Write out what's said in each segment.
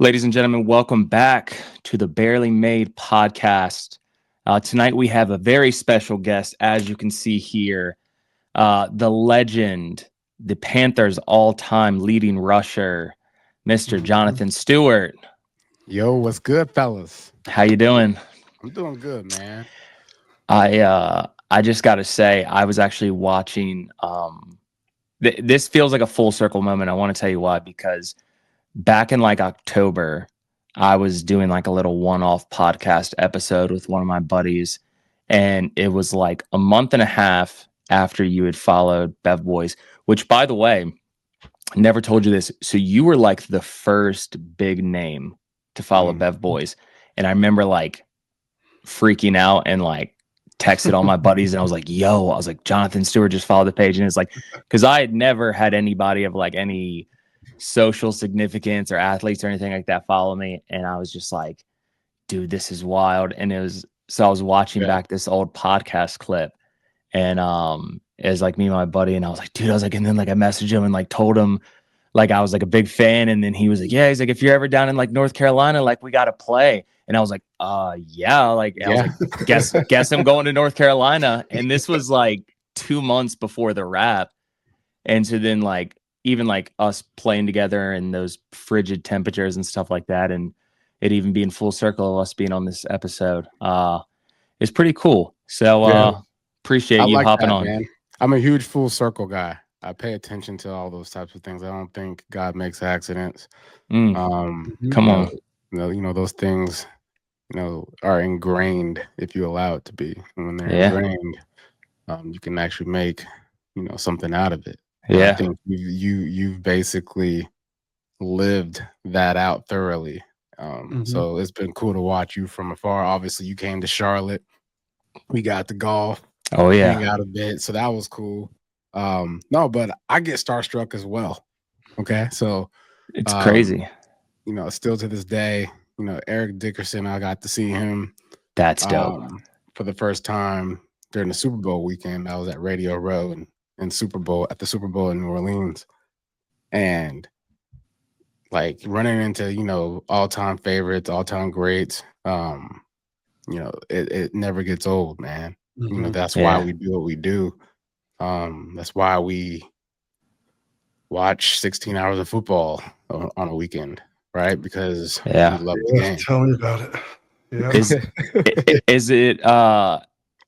Ladies and gentlemen, welcome back to the Barely Made podcast. Tonight we have a very special guest, as you can see here, the legend, the Panthers' all-time leading rusher, Mr. Jonathan Stewart. Yo, what's good, fellas? How you doing? I'm doing good, man. I just got to say, I was actually watching. This feels like a full circle moment. I want to tell you why, because back in like October, I was doing like a little one-off podcast episode with one of my buddies, and it was like a month and a half after you had followed Bev Boys, which, by the way, never told you this. So you were like the first big name to follow Bev Boys, and I remember like freaking out and like texted all my buddies, and I was like, Jonathan Stewart just followed the page, and it's like, because I had never had anybody of like any social significance or athletes or anything like that follow me, and I was just like, dude, this is wild. And I was watching back this old podcast clip, and it was like me and my buddy, and I was like, dude, and then like I messaged him and like told him like I was like a big fan, and then he was like, yeah, he's like, if you're ever down in like North Carolina, like we gotta play. And I was like, yeah, like I was like, guess I'm going to North Carolina. And this was like 2 months before the wrap. And so then like even like us playing together and those frigid temperatures and stuff like that, and it even being full circle of us being on this episode, it's pretty cool. So appreciate you hopping on. Man. I'm a huge full circle guy. I pay attention to all those types of things. I don't think God makes accidents. Come on. Those things, are ingrained if you allow it to be. And when they're ingrained, you can actually make, something out of it. Yeah. I think you've basically lived that out thoroughly. So it's been cool to watch you from afar. Obviously, you came to Charlotte. We got to golf. Oh yeah. Hang out a bit. So that was cool. No, but I get starstruck as well. Okay. So it's crazy. Still to this day, Eric Dickerson, I got to see him. That's dope. For the first time during the Super Bowl weekend. I was at Radio Row and at the Super Bowl in New Orleans. And like running into, all-time favorites, all-time greats, it never gets old, man. That's why we do what we do. That's why we watch 16 hours of football on a weekend, right? Because we love the game. Tell me about it. Yeah.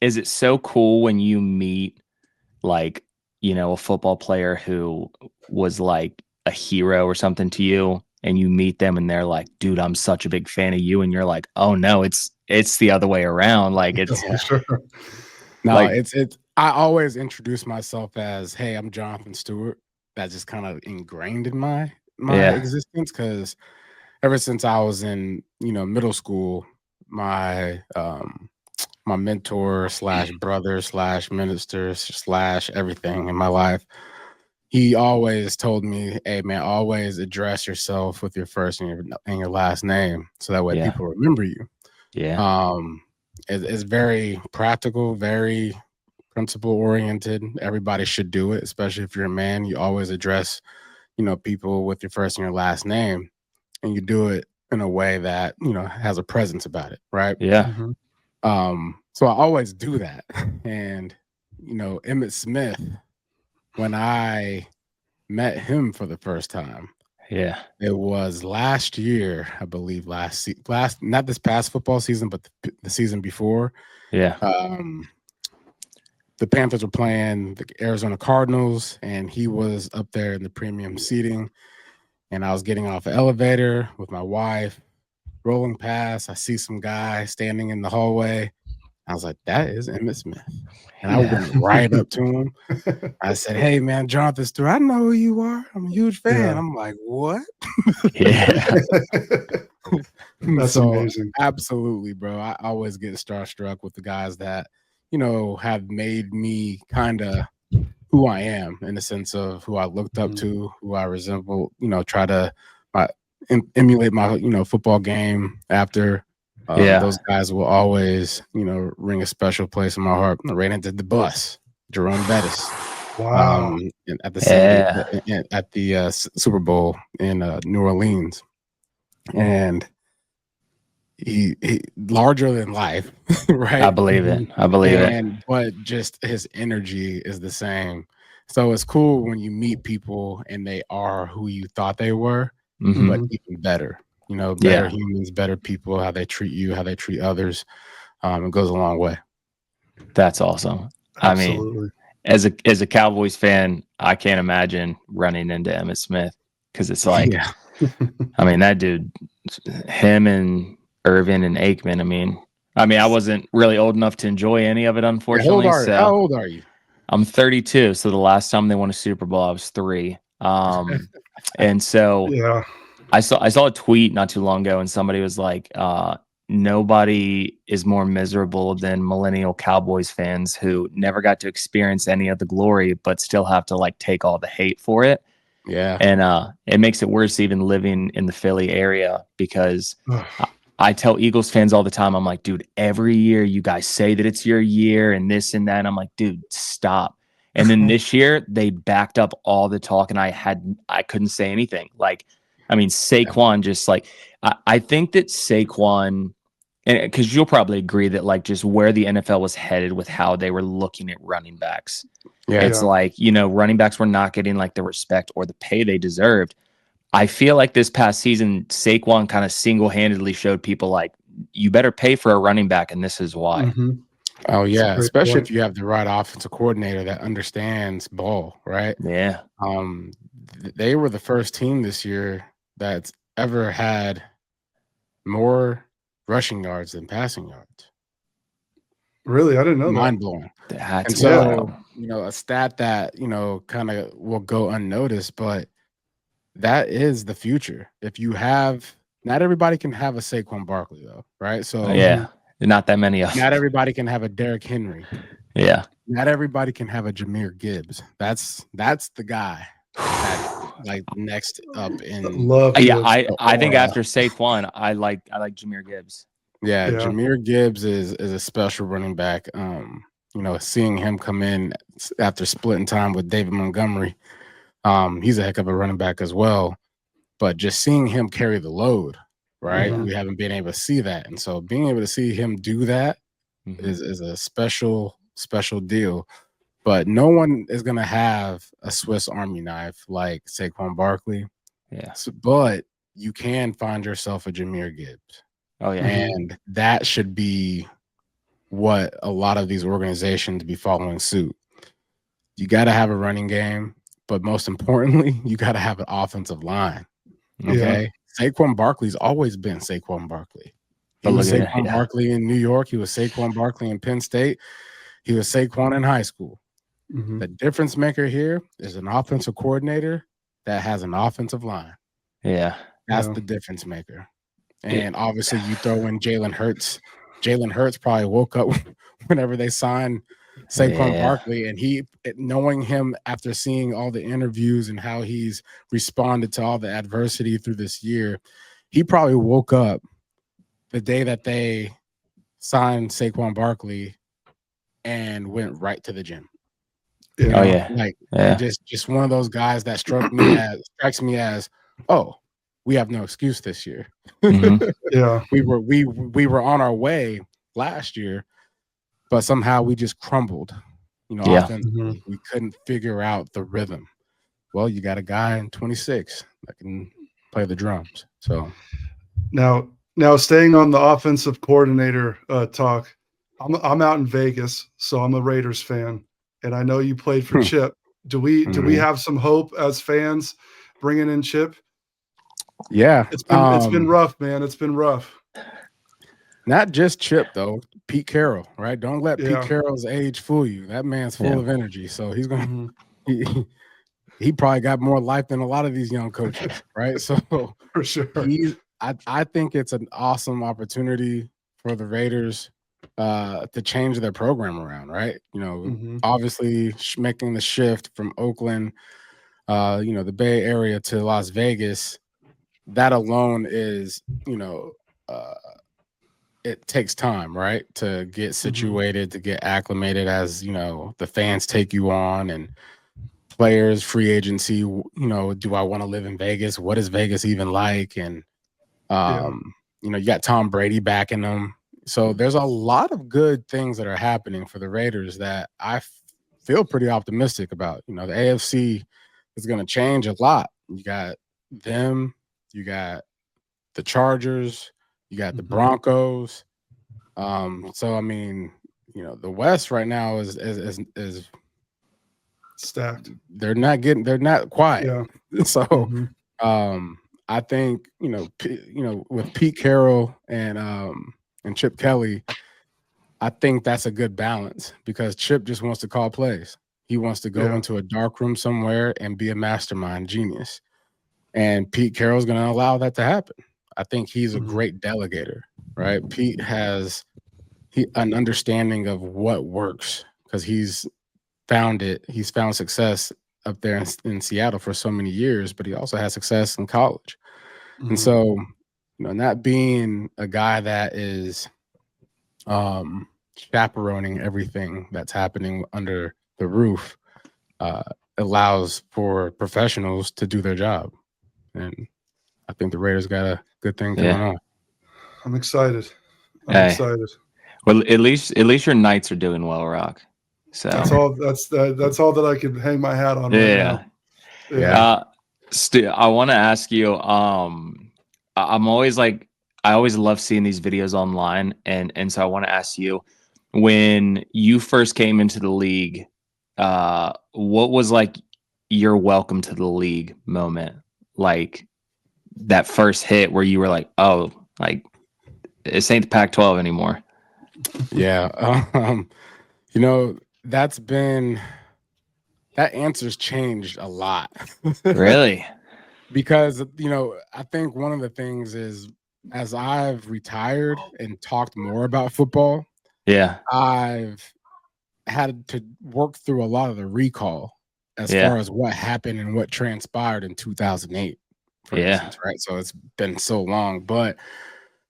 Is it so cool when you meet like, a football player who was like a hero or something to you, and you meet them and they're like, dude, I'm such a big fan of you, and you're like, oh no, it's the other way around. Like it's sure. No, like, it's I always introduce myself as, hey, I'm Jonathan Stewart. That's just kind of ingrained in my existence, because ever since I was in, middle school, my my mentor / brother / minister / everything in my life, he always told me, hey man, always address yourself with your first and your last name, so that way people remember you. It's very practical, very principle oriented. Everybody should do it, especially if you're a man. You always address, people with your first and your last name, and you do it in a way that, has a presence about it, right? Yeah. So I always do that. And, Emmitt Smith, when I met him for the first time, it was last year, I believe, not this past football season, but the season before. The Panthers were playing the Arizona Cardinals, and he was up there in the premium seating, and I was getting off the elevator with my wife, rolling past. I see some guy standing in the hallway. I was like, that is Emmitt Smith. And I went right up to him. I said, hey, man, Jonathan Stewart, I know who you are. I'm a huge fan. Yeah. I'm like, what? That's amazing. Absolutely, bro. I always get starstruck with the guys that, have made me kind of who I am, in the sense of who I looked up to, who I resemble, try to emulate my, football game after. Those guys will always, ring a special place in my heart. I ran into the bus, Jerome Bettis. Wow. At the Super Bowl in New Orleans. and he larger than life, right? I believe it. I believe it. But just his energy is the same. So it's cool when you meet people and they are who you thought they were, but even better. You know, better humans, better people, how they treat you, how they treat others. It goes a long way. That's awesome. Absolutely. I mean, as a Cowboys fan, I can't imagine running into Emmitt Smith because it's like, I mean, that dude, him and Irvin and Aikman. I mean, I wasn't really old enough to enjoy any of it, unfortunately. How old are you? I'm 32. So the last time they won a Super Bowl, I was 3. And so I saw a tweet not too long ago, and somebody was like, nobody is more miserable than millennial Cowboys fans who never got to experience any of the glory, but still have to like take all the hate for it. Yeah. And it makes it worse even living in the Philly area because I tell Eagles fans all the time, I'm like, dude, every year you guys say that it's your year and this and that. And I'm like, dude, stop. And then this year they backed up all the talk and I couldn't say anything. Like, I mean, Saquon just like, I think that Saquon, and because you'll probably agree that like just where the NFL was headed with how they were looking at running backs. Yeah. It's like, you know, running backs were not getting like the respect or the pay they deserved. I feel like this past season, Saquon kind of single-handedly showed people like, you better pay for a running back, and this is why. Oh, yeah, especially if you have the right offensive coordinator that understands ball, right? Yeah. They were the first team this year that's ever had more rushing yards than passing yards. Really? I didn't know that. Mind-blowing. And so, you know, a stat that, you know, kind of will go unnoticed, but that is the future. If you have, not everybody can have a Saquon Barkley though, right? So not that many of them. Not everybody can have a Derrick Henry. Yeah. Not everybody can have a Jahmyr Gibbs. That's the guy that, like next up in I think after Saquon, I like Jahmyr Gibbs. Yeah, Jahmyr Gibbs is a special running back. You know, seeing him come in after splitting time with David Montgomery. He's a heck of a running back as well, but just seeing him carry the load, right? We haven't been able to see that. And so being able to see him do that is a special deal. But no one is going to have a Swiss Army knife like Saquon Barkley. Yeah. So, but you can find yourself a Jahmyr Gibbs. Oh, yeah. And that should be what a lot of these organizations be following suit. You got to have a running game. But most importantly, you got to have an offensive line. Okay. Saquon Barkley's always been Saquon Barkley. He was Saquon Barkley in New York. He was Saquon Barkley in Penn State. He was Saquon in high school. The difference maker here is an offensive coordinator that has an offensive line. Yeah. That's the difference maker. And obviously you throw in Jalen Hurts. Jalen Hurts probably woke up whenever they signed Saquon Barkley, and he, knowing him after seeing all the interviews and how he's responded to all the adversity through this year, he probably woke up the day that they signed Saquon Barkley and went right to the gym. Just one of those guys that strikes me as, oh, we have no excuse this year. We were on our way last year, but somehow we just crumbled. You know, offensively, we couldn't figure out the rhythm. Well, you got a guy in 26 that can play the drums. So now staying on the offensive coordinator talk, I'm out in Vegas, so I'm a Raiders fan, and I know you played for Chip. Do we have some hope as fans bringing in Chip? Yeah, it's been rough, man. It's been rough. Not just Chip though. Pete Carroll, right? Don't let Pete Carroll's age fool you. That man's full of energy, so he's gonna. He probably got more life than a lot of these young coaches, right? So for sure, I think it's an awesome opportunity for the Raiders to change their program around, right? You know, obviously making the shift from Oakland, you know, the Bay Area to Las Vegas. That alone is, you know, it takes time, right, to get situated, to get acclimated as, you know, the fans take you on and players, free agency, you know, do I want to live in Vegas? What is Vegas even like? And You know, you got Tom Brady backing them. So there's a lot of good things that are happening for the Raiders that I feel pretty optimistic about. You know, the AFC is going to change a lot. You got them, you got the Chargers, you got the Broncos. So I mean, you know, the West right now is stacked. They're not quiet. Yeah. So I think, you know, with Pete Carroll and Chip Kelly, I think that's a good balance because Chip just wants to call plays. He wants to go into a dark room somewhere and be a mastermind genius. And Pete Carroll's going to allow that to happen. I think he's a great delegator, right? Pete has an understanding of what works because he's found it. He's found success up there in Seattle for so many years, but he also has success in college. And so, you know, not being a guy that is chaperoning everything that's happening under the roof allows for professionals to do their job. And I think the Raiders got a good thing going on. I'm excited. I'm excited. Well, at least your Knights are doing well, Rock. So that's all that I could hang my hat on right now. Yeah. I want to ask you, I'm always like, I always love seeing these videos online. And so I want to ask you, when you first came into the league, what was like your welcome to the league moment? Like that first hit where you were like, oh, like this ain't the Pac-12 anymore. Yeah. You know, that answer's changed a lot. Really? Because, you know, I think one of the things is as I've retired and talked more about football, I've had to work through a lot of the recall as far as what happened and what transpired in 2008, for instance, right? So it's been so long. But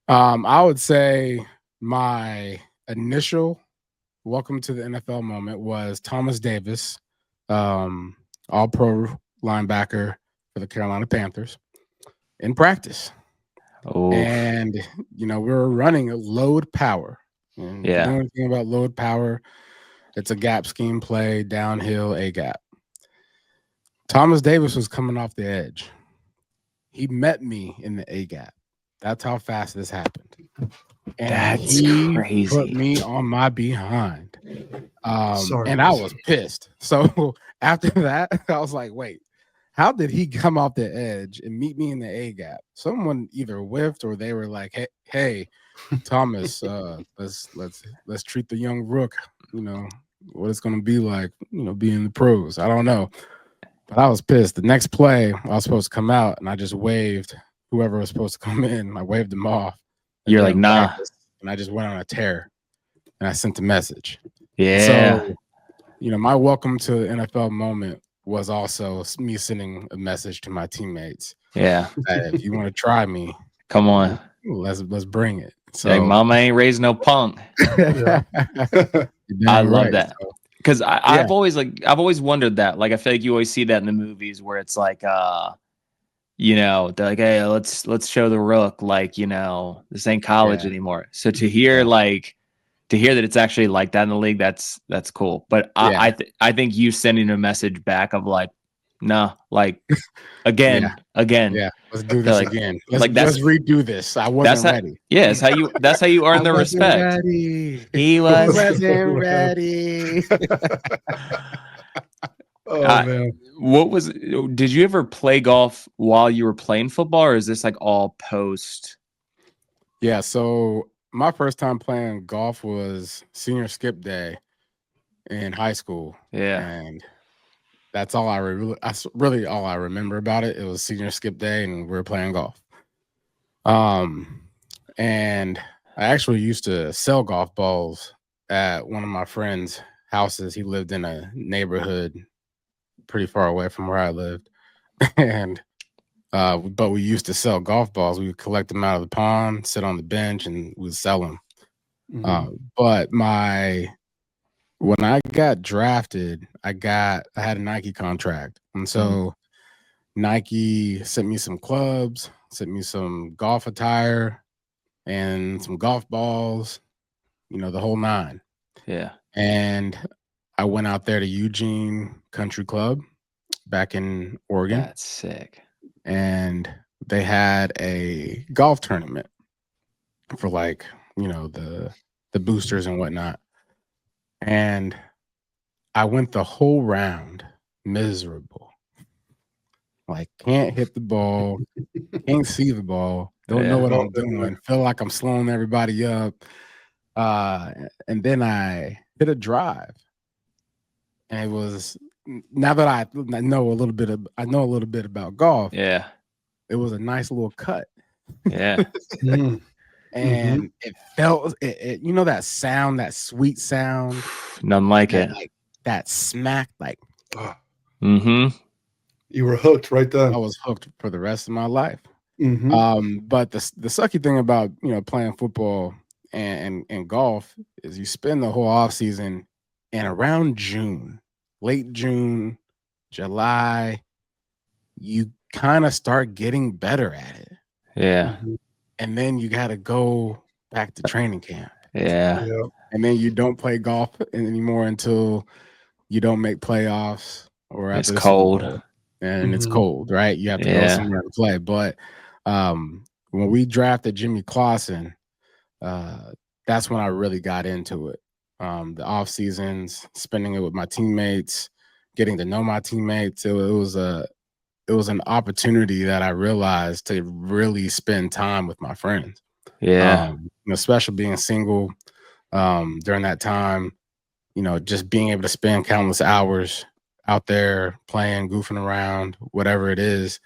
I would say my initial welcome to the NFL moment was Thomas Davis, all-pro linebacker for the Carolina Panthers in practice. And, you know, we were running a load power. And if you know anything about load power, it's a gap scheme play, downhill, a gap. Thomas Davis was coming off the edge. He met me in the a gap. That's how fast this happened. And he put me on my behind. And I was pissed. So after that, I was like, wait, how did he come off the edge and meet me in the A gap? Someone either whiffed or they were like, hey, Thomas, let's treat the young rook, you know, what it's gonna be like, you know, being the pros. I don't know. But I was pissed. The next play, I was supposed to come out and I just waved whoever was supposed to come in. I waved them off. You're like, nah. And I just went on a tear and I sent a message. Yeah. So, you know, my welcome to the NFL moment was also me sending a message to my teammates. Yeah. That if you want to try me, come on. Let's bring it. So like, mama ain't raised no punk. I love that. Because I've always wondered that. Like I feel like you always see that in the movies where it's like you know, they're like, hey, let's show the rook, like, you know, this ain't college anymore. So to hear that it's actually like that in the league, that's cool. But I think you sending a message back of like, no, like again. Yeah, let's do this again. Let's redo this. I wasn't ready. Yeah, that's how you earn the respect. Ready. He wasn't ready. Man. Did you ever play golf while you were playing football, or is this like all post? Yeah, so my first time playing golf was senior skip day in high school. Yeah. And that's all really all I remember about it. It was senior skip day and we were playing golf. And I actually used to sell golf balls at one of my friend's houses. He lived in a neighborhood pretty far away from where I lived. And but we used to sell golf balls. We would collect them out of the pond, sit on the bench, and we'd sell them. But when I got drafted, I had a Nike contract. And so Nike sent me some clubs, sent me some golf attire and some golf balls, the whole nine. Yeah. And I went out there to Eugene Country Club back in Oregon. That's sick. And they had a golf tournament for the boosters and whatnot. And I went the whole round miserable. Like, can't hit the ball, can't see the ball, don't know what I'm doing, feel like I'm slowing everybody up. And then I hit a drive. And it was, now that I know a little bit about golf. Yeah. It was a nice little cut. Yeah. And it felt that sound, that sweet sound. Nothing like it. Like that smack, like you were hooked right then. I was hooked for the rest of my life. Mm-hmm. But the sucky thing about playing football and golf is you spend the whole off season, and around June, late June, July, you kind of start getting better at it. Yeah. And then you got to go back to training camp. Yeah. And then you don't play golf anymore until you don't make playoffs or it's cold. And it's cold, right? You have to go somewhere to play. But when we drafted Jimmy Clausen, that's when I really got into it. The off seasons, spending it with my teammates, getting to know my teammates. It was an opportunity that I realized to really spend time with my friends. Yeah. Especially being single during that time, just being able to spend countless hours out there playing, goofing around, whatever it is,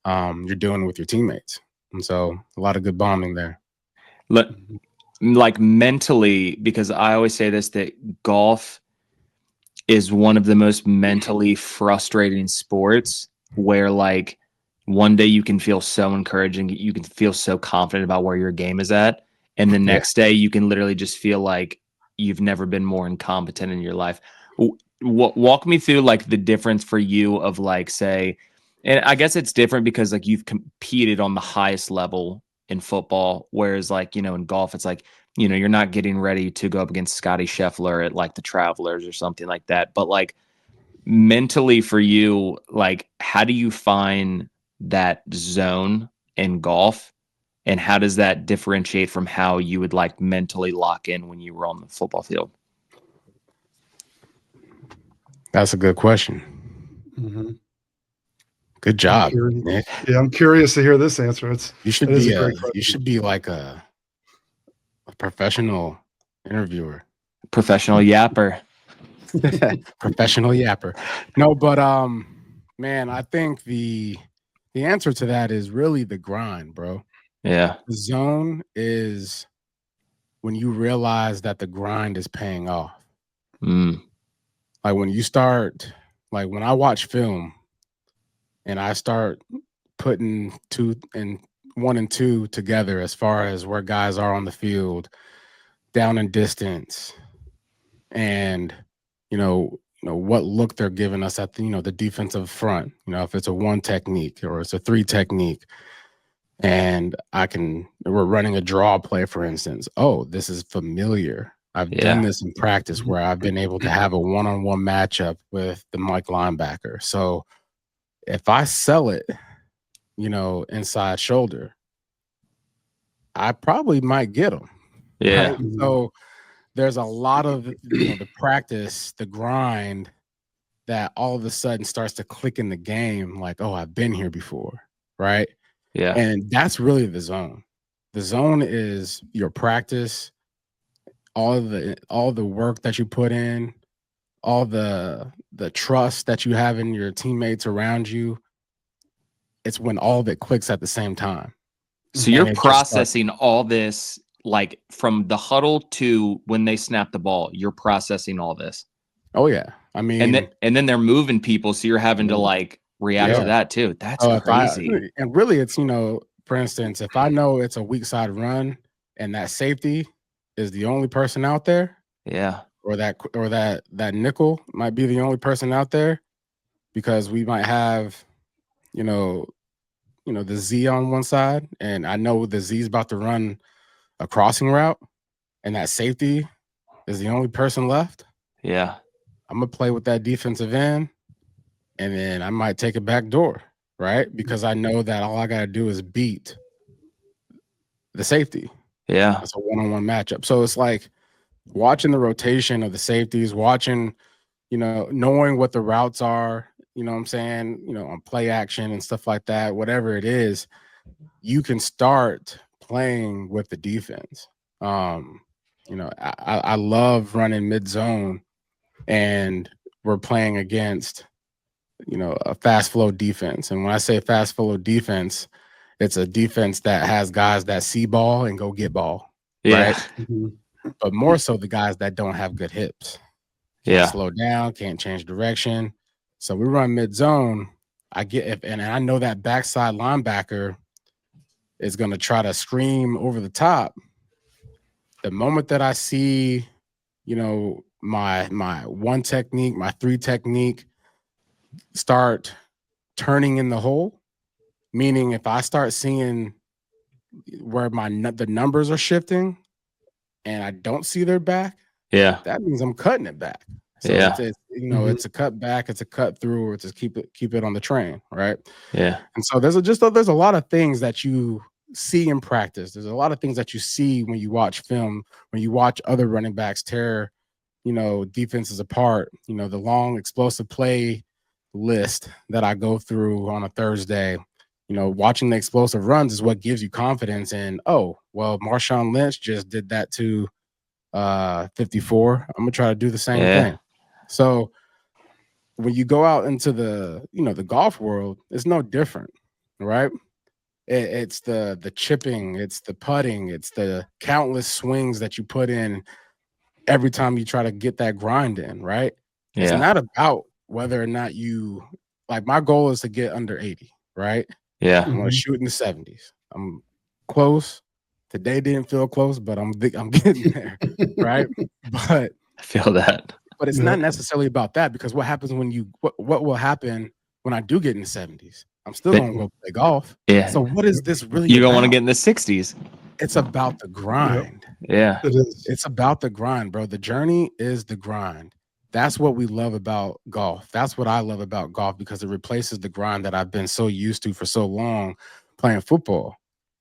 you're doing with your teammates. And so a lot of good bonding there. Look, like mentally, because I always say this, that golf is one of the most mentally frustrating sports where like one day you can feel so encouraging, you can feel so confident about where your game is at. And the next day you can literally just feel like you've never been more incompetent in your life. Walk me through like the difference for you of like, say, and I guess it's different because like you've competed on the highest level in football, whereas like, in golf, it's like, you're not getting ready to go up against Scotty Scheffler at like the Travelers or something like that. But like mentally for you, like how do you find that zone in golf? And how does that differentiate from how you would like mentally lock in when you were on the football field? That's a good question. Mm-hmm. Good job, Nick. Yeah, I'm curious to hear this answer. You should be like a professional interviewer, professional yapper, professional yapper. No, but man, I think the answer to that is really the grind, bro. Yeah, the zone is when you realize that the grind is paying off. Like when you start, like when I watch film and I start putting 1 and 2 together as far as where guys are on the field, down in distance, and what look they're giving us at the the defensive front. If it's a 1 technique or it's a 3 technique, and we're running a draw play, for instance. Oh, this is familiar. I've done this in practice where I've been able to have a one-on-one matchup with the Mike linebacker. So if I sell it, inside shoulder, I probably might get them. Yeah. Right? So there's a lot of the practice, the grind that all of a sudden starts to click in the game. Like, oh, I've been here before, right? Yeah. And that's really the zone. The zone is your practice, all the work that you put in, all the trust that you have in your teammates around you. It's when all of it clicks at the same time. So you're processing all this, like from the huddle to when they snap the ball, you're processing all this. Oh yeah. I mean, and then they're moving people. So you're having to like react to that too. That's crazy. And really it's, for instance, if I know it's a weak side run and that safety is the only person out there. Yeah. Or that nickel might be the only person out there, because we might have, the Z on one side, and I know the Z is about to run a crossing route, and that safety is the only person left. Yeah. I'm gonna play with that defensive end, and then I might take a back door, right? Because I know that all I gotta do is beat the safety. Yeah. It's a one-on-one matchup. So it's like watching the rotation of the safeties, watching, knowing what the routes are, you know what I'm saying, on play action and stuff like that, whatever it is, you can start playing with the defense. I love running mid zone, and we're playing against, a fast flow defense. And when I say fast flow defense, it's a defense that has guys that see ball and go get ball, Yeah. right? But more so the guys that don't have good hips. Can't Yeah. slow down, can't change direction. So we run mid zone. And I know that backside linebacker is going to try to scream over the top. The moment that I see, my one technique, my three technique start turning in the hole, meaning if I start seeing where the numbers are shifting and I don't see their back, Yeah. that means I'm cutting it back. So it's it's a cut back, it's a cut through, or it's just keep it on the train, right? Yeah. And so there's a lot of things that you see in practice. There's a lot of things that you see when you watch film, when you watch other running backs tear, defenses apart. The long explosive play list that I go through on a Thursday. Watching the explosive runs is what gives you confidence in, oh, well, Marshawn Lynch just did that to 54. I'm gonna try to do the same thing. So when you go out into the golf world, it's no different, right? It's the chipping, it's the putting, it's the countless swings that you put in every time you try to get that grind in, right? Yeah. It's not about whether or not my goal is to get under 80, right? Yeah. I want to shoot in the 70s. I'm close. Today didn't feel close, but I'm getting there, right? But I feel that. But it's not necessarily about that, because what happens when what will happen when I do get in the 70s? I'm still gonna go play golf. Yeah. So what is this really? You're gonna want to get in the 60s. It's about the grind. Yeah. It is. It's about the grind, bro. The journey is the grind. That's what we love about golf. That's what I love about golf, because it replaces the grind that I've been so used to for so long playing football.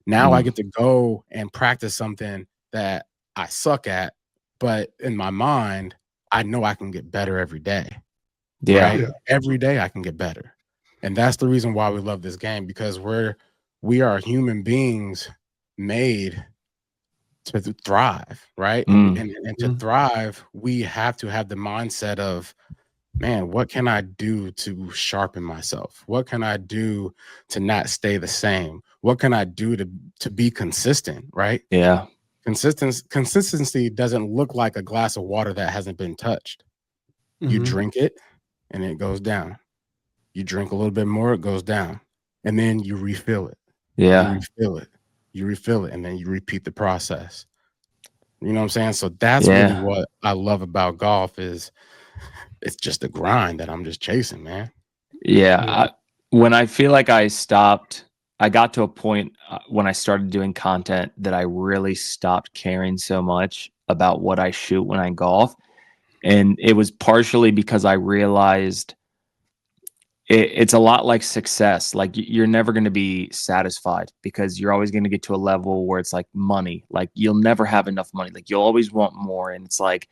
Now I get to go and practice something that I suck at, but in my mind, I know I can get better every day. Yeah. Right? Yeah. Every day I can get better. And that's the reason why we love this game, because we are human beings made to thrive, right? And to thrive, we have to have the mindset of, man, what can I do to sharpen myself? What can I do to not stay the same? What can I do to be consistent, right? Yeah. Consistency doesn't look like a glass of water that hasn't been touched. You drink it and it goes down. You drink a little bit more, it goes down. And then you refill it. Yeah. You refill it, and then you repeat the process. You know what I'm saying? So that's really what I love about golf, is it's just a grind that I'm just chasing, man. Yeah. When I feel like I got to a point when I started doing content that I really stopped caring so much about what I shoot when I golf. And it was partially because I realized it's a lot like success. Like you're never going to be satisfied, because you're always going to get to a level where it's like money. Like you'll never have enough money. Like you'll always want more. And it's like,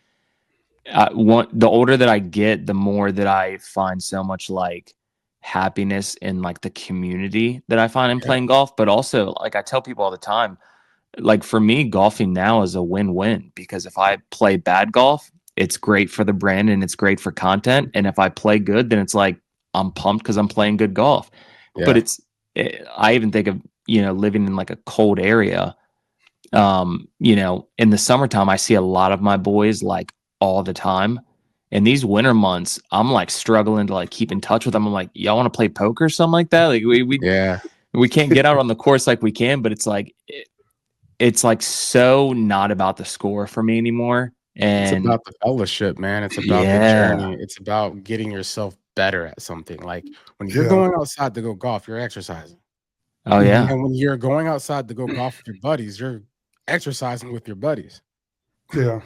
the older that I get, the more that I find so much like happiness in like the community that I find in playing golf. But also, like I tell people all the time, like for me, golfing now is a win-win, because if I play bad golf, it's great for the brand and it's great for content. And if I play good, then it's like I'm pumped because I'm playing good golf. Yeah. But I even think of, living in like a cold area. In the summertime, I see a lot of my boys like all the time. In these winter months, I'm like struggling to like keep in touch with them. I'm like, y'all want to play poker or something like that? Like we can't get out on the course like we can, but it's like it's like so not about the score for me anymore. And it's about the fellowship, man. It's about the journey. It's about getting yourself better at something. Like when you're going outside to go golf, you're exercising. Oh yeah. And when you're going outside to go golf with your buddies, you're exercising with your buddies. Yeah.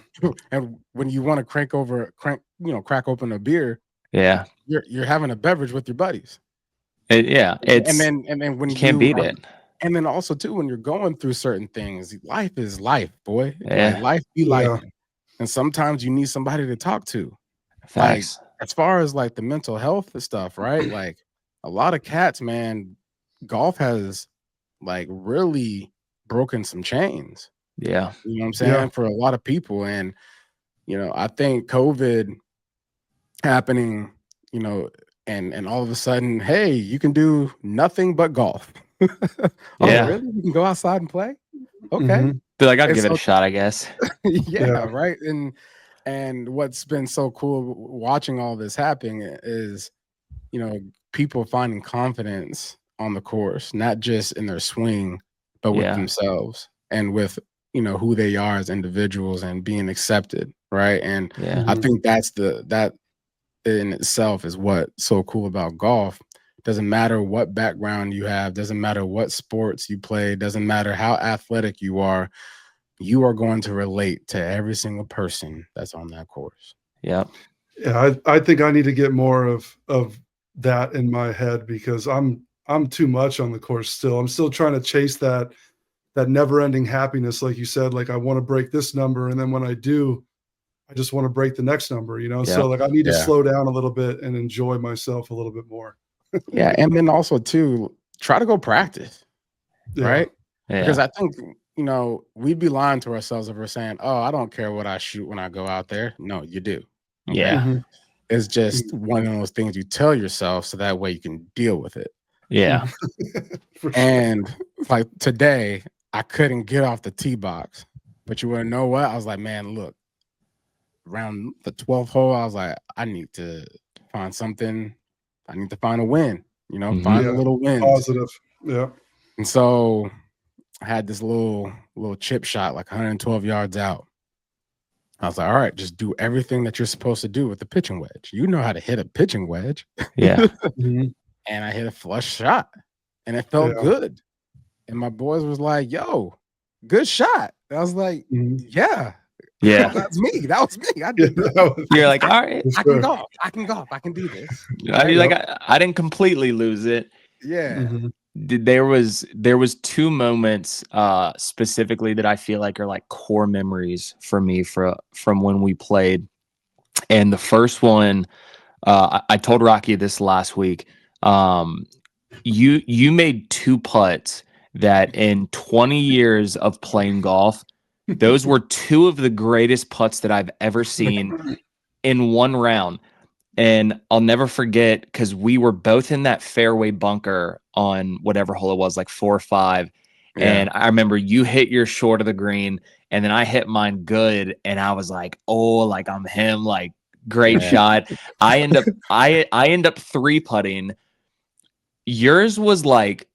And when you want to crack open a beer, yeah, you're having a beverage with your buddies. it's And then when you can't beat are, it. and then also too, when you're going through certain things, life is life, boy. Yeah. Like life be Yeah. life. And sometimes you need somebody to talk to. Facts. Like as far as like the mental health stuff, right? Like a lot of cats, man, golf has like really broken some chains. Yeah. You know what I'm saying? Yeah. For a lot of people. And, I think COVID happening, and all of a sudden, hey, you can do nothing but golf. Oh, Yeah. really? You can go outside and play? Okay. Mhm. Feel like I'd And give it so- a shot, I guess. yeah, right. And what's been so cool watching all this happening is, people finding confidence on the course, not just in their swing, but with Yeah. themselves and with, who they are as individuals and being accepted. Right. And Yeah. I think that in itself is what's so cool about golf. Doesn't matter what background you have, doesn't matter what sports you play, doesn't matter how athletic you are going to relate to every single person that's on that course. Yep. Yeah, I think I need to get more of that in my head because I'm too much on the course still. I'm still trying to chase that never-ending happiness, like you said. Like I want to break this number, and then when I do, I just want to break the next number. Yeah. So like I need to Yeah. slow down a little bit and enjoy myself a little bit more. Yeah, and then also too, try to go practice, Yeah. right? Yeah. Because I think we'd be lying to ourselves if we're saying, "Oh, I don't care what I shoot when I go out there." No, you do. Okay? Yeah. Mhm. It's just one of those things you tell yourself so that way you can deal with it. Yeah. For sure. And like today, I couldn't get off the tee box, but you want to know what? I was like, man, look, around the 12th hole, I was like, I need to find something. I need to find a win. Mhm. Find Yeah. a little win. Positive. Yeah. And so I had this little chip shot, like 112 yards out. I was like, all right, just do everything that you're supposed to do with the pitching wedge. You know how to hit a pitching wedge. Yeah. Mhm. And I hit a flush shot and it felt Yeah. good. And my boys was like, yo, good shot. I was like, Mhm. yeah. Yeah. That's me. That was me. I Yeah, did that. that was- You're like, all right. I can golf. I can golf. I can do this. I didn't completely lose it. Yeah. Mhm. There was 2 moments specifically that I feel like are like core memories for me from when we played. And the first one, I told Rocky this last week. You made 2 putts that in 20 years of playing golf, those were 2 of the greatest putts that I've ever seen in one round. And I'll never forget because we were both in that fairway bunker on whatever hole it was, like 4 or 5. Yeah. And I remember you hit your short of the green, and then I hit mine good, and I was like, "Oh, like I'm him!" Like great Yeah. shot. I end up 3-putting. Yours was like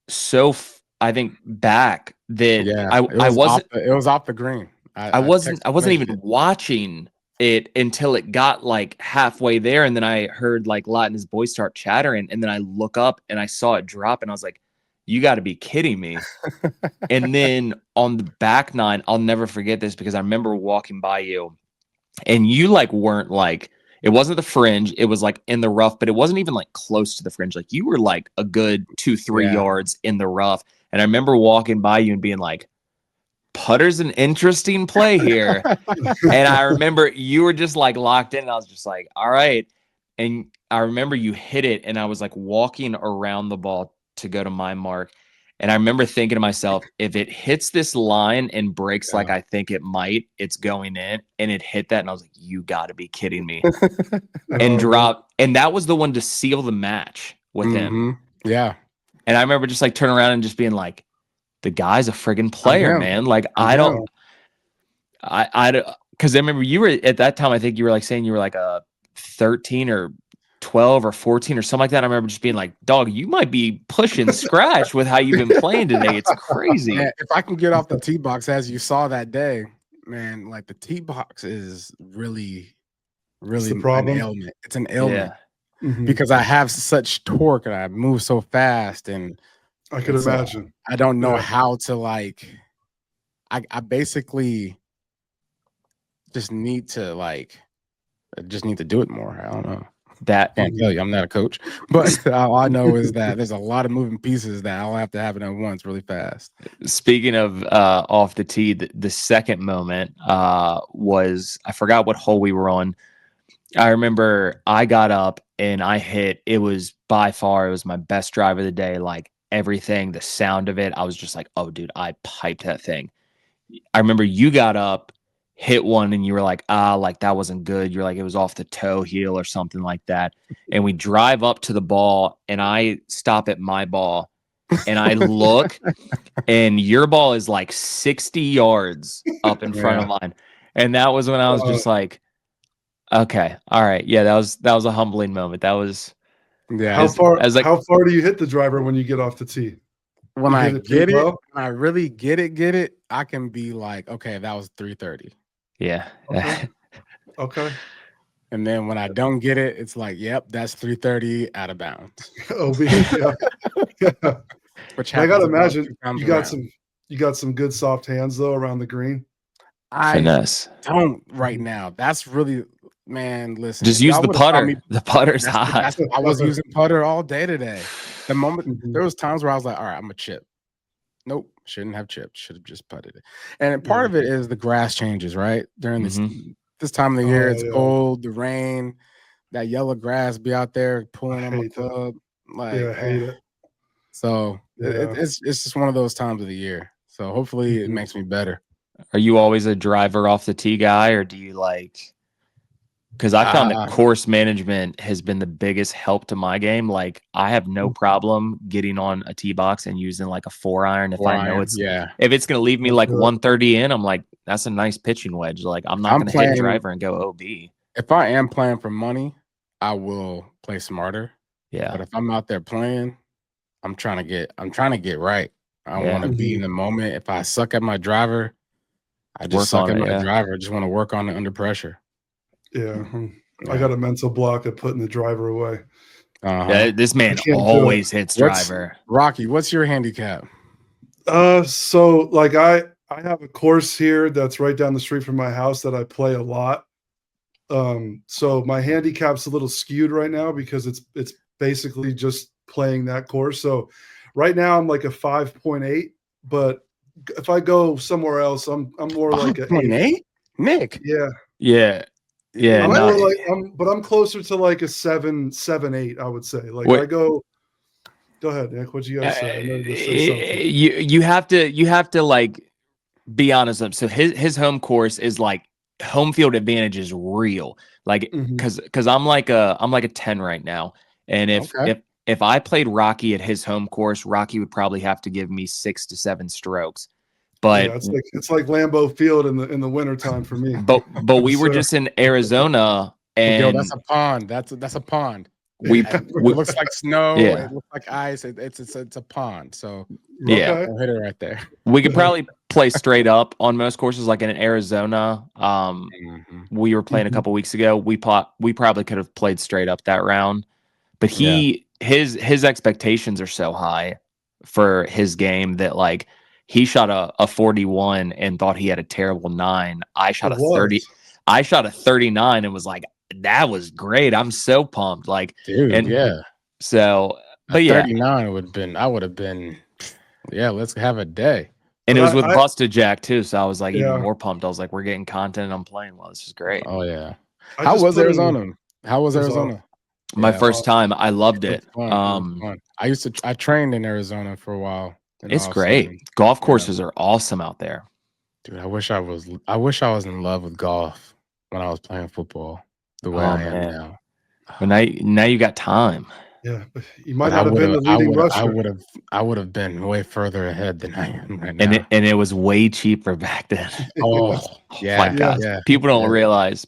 I think back that Yeah. I wasn't it was off the green. I wasn't texted even it. watching it until it got like halfway there, and then I heard like Lot and his boys start chattering, and then I look up and I saw it drop, and I was like, "You got to be kidding me!" And then on the back 9, I'll never forget this because I remember walking by you, and you like weren't like it wasn't the fringe, it was like in the rough, but it wasn't even like close to the fringe. Like you were like a good 2-3 Yeah. yards in the rough, and I remember walking by you and being like, "Putter's an interesting play here." And I remember you were just like locked in, and I was just like, all right. And I remember you hit it, and I was like walking around the ball to go to my mark. And I remember thinking to myself, if it hits this line and breaks like I think it might, it's going in. And it hit that, and I was like, you got to be kidding me. And drop. And that was the one to seal the match with him. Mhm. Yeah. And I remember just like turning around and just being like, the guy's a friggin' player, him. man. Like I'm him. Because I remember you were at that time, I think you were like saying you were like a 13 or 12 or 14 or something like that. I remember just being like, dog, you might be pushing scratch with how you've been playing today. It's crazy. Man, if I can get off the tee box as you saw that day, man, like the tee box is really the problem. an ailment. It's an ailment Yeah. Mhm. because I have such torque and I move so fast, and I could imagine. I don't know how to like. I basically just need to do it more. I don't know. That Can't tell you. I'm not a coach, but all I know is that there's a lot of moving pieces that I'll have to happen at once really fast. Speaking of off the tee, the second moment was, I forgot what hole we were on. I remember I got up and I hit. It was by far, it was my best drive of the day. Like everything, the sound of it, I was just like, oh, dude, I piped that thing. I remember you got up, hit one, and you were like, like that wasn't good. You're like, it was off the toe heel or something like that. And we drive up to the ball, and I stop at my ball, and I look, and your ball is like 60 yards up in front of mine. And that was when I was just like, okay, all right, yeah, that was a humbling moment. That was How far do you hit the driver when you get off the tee? When I get it, when I really get it, I can be like, okay, that was 330. Yeah. Okay. And then when I don't get it, it's like, yep, that's 330 out of bounds. OB, yeah. Which I gotta imagine you got some good soft hands though around the green. I don't right now. That's really, man, listen. Just use the putter. The putter's hot. I was using putter all day today. The moment there was times where I was like, all right, I'm a chip. Nope, shouldn't have chipped. Should have just putted it. And part of it is the grass changes, right? During this time of the year, it's cold, the rain, that yellow grass be out there pulling on my club. Like, I hate it. So it's just one of those times of the year. So hopefully it makes me better. Are you always a driver off the tee guy, or do you like? Because I found that course management has been the biggest help to my game. Like I have no problem getting on a tee box and using like a 4-iron if I know it's if it's going to leave me like 130 in. I'm like, that's a nice pitching wedge. Like I'm not going to hit driver and go OB. If I am playing for money, I will play smarter. Yeah. But if I'm out there playing, I'm trying to get right. I want to be in the moment. If I suck at my driver, I just suck at my driver. I just want to work on it under pressure. Yeah. I got a mental block of putting the driver away. This man always hits driver. Rocky, what's your handicap? So like I have a course here that's right down the street from my house that I play a lot. So my handicap's a little skewed right now because it's basically just playing that course. So right now I'm like a 5.8, but if I go somewhere else, I'm more like a 5.8. Nick. Yeah. But I'm closer to like a 7.8, I would say. Like I go ahead, Nick. What you guys say? I know you say something. You have to like be honest. So his home course is like home field advantage is real. Like because I'm like a 10 right now. And if I played Rocky at his home course, Rocky would probably have to give me 6 to 7 strokes. But it's like Lambeau Field in the wintertime for me. But we were just in Arizona, and that's a pond. That's a pond. It looks like snow. It looks like ice. It's a pond. So I'll hit it right there. We could probably play straight up on most courses, like in Arizona. We were playing a couple weeks ago. We probably could have played straight up that round, but his expectations are so high for his game that like. He shot a 41 and thought he had a terrible 9. I shot a 30. I shot a 39 and was like, that was great. I'm so pumped. Like, dude, So, but 39 would have been, let's have a day. And it was with Busted Jack too. So I was like even more pumped. I was like, we're getting content and I'm playing well. This is great. Oh yeah. How was Arizona? My first time. I loved it. Fun. I trained in Arizona for a while. It's great. Golf courses are awesome out there. Dude, I wish I was in love with golf when I was playing football the way I am now. But now you got time. Yeah, you might not have been the leading rusher. I would have been way further ahead than I am right now. And it was way cheaper back then. Oh my God. People don't realize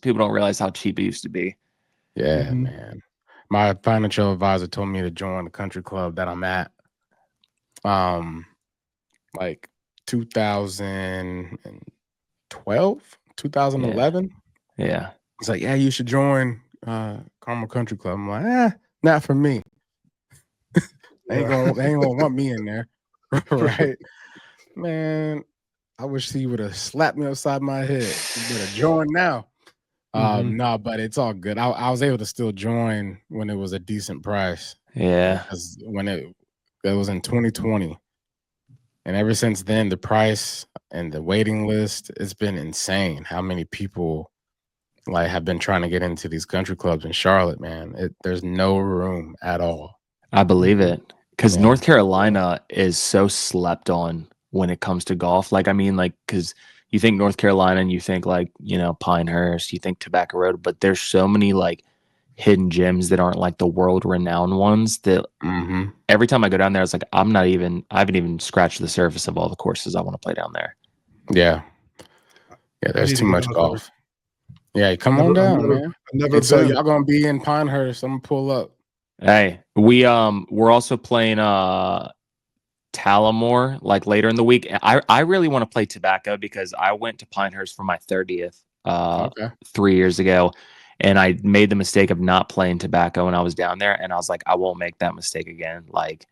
how cheap it used to be. Yeah, man. My financial advisor told me to join the country club that I'm at. Like 2012, 2011. Yeah. It's like, you should join Carmel Country Club. I'm like, not for me. They ain't gonna want me in there, right? Man, I wish he would have slapped me upside my head. You better join now. No, but it's all good. I was able to still join when it was a decent price. Yeah, because when it was in 2020, and ever since then, the price and the waiting list, it's been insane. How many people like have been trying to get into these country clubs in Charlotte? Man, there's no room at all. I believe it, because North Carolina is so slept on when it comes to golf. Like, I mean, like, because you think North Carolina and you think like, you know, Pinehurst, you think Tobacco Road, but there's so many like hidden gems that aren't like the world renowned ones that every time I go down there, it's like, I haven't even scratched the surface of all the courses I want to play down there. Yeah. There's too much golf. Yeah, come on down, man. So y'all gonna be in Pinehurst. I'm gonna pull up. Hey, we're also playing Tullamore like later in the week. I really want to play Tobacco because I went to Pinehurst for my 30th 3 years ago, and I made the mistake of not playing Tobacco when I was down there, and I was like, I won't make that mistake again. Like,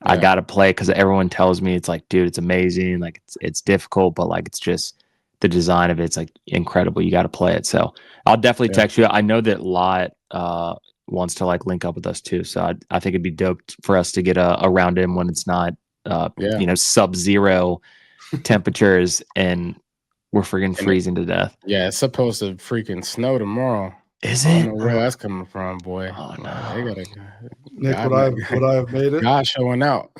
I gotta play because everyone tells me it's like, dude, it's amazing. Like, it's difficult, but like, it's just the design of it's like incredible. You got to play it. So I'll definitely text you. I know that Lot wants to like link up with us too. So I think it'd be dope for us to get a round in when it's not you know, sub-zero temperatures and we're freaking freezing to death. Yeah, it's supposed to freaking snow tomorrow. Is it? I don't know where that's coming from, boy. Oh no. Nick, would I have made it? God showing out.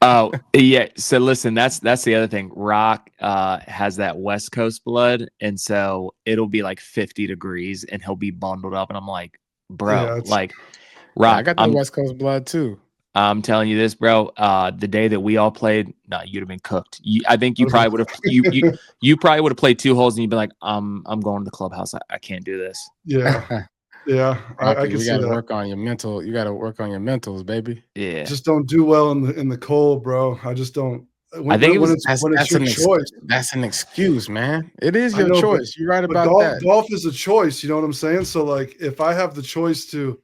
Oh yeah. So listen, that's the other thing. Rock has that West Coast blood, and so it'll be like 50 degrees, and he'll be bundled up, and I'm like, bro, like, Rock. I got the West Coast blood too. I'm telling you this, bro. The day that we all played, you'd have been cooked. I think you probably would have. You probably would have played 2 holes, and you'd be like, I'm going to the clubhouse. I can't do this. Yeah. Yeah, I can see that. You got to work on your mental. You got to work on your mentals, baby. Yeah, just don't do well in the cold, bro. I just don't. I think when it's your choice. That's an excuse, man. It is your choice. You're right about that. Golf is a choice. You know what I'm saying? So like, if I have the choice to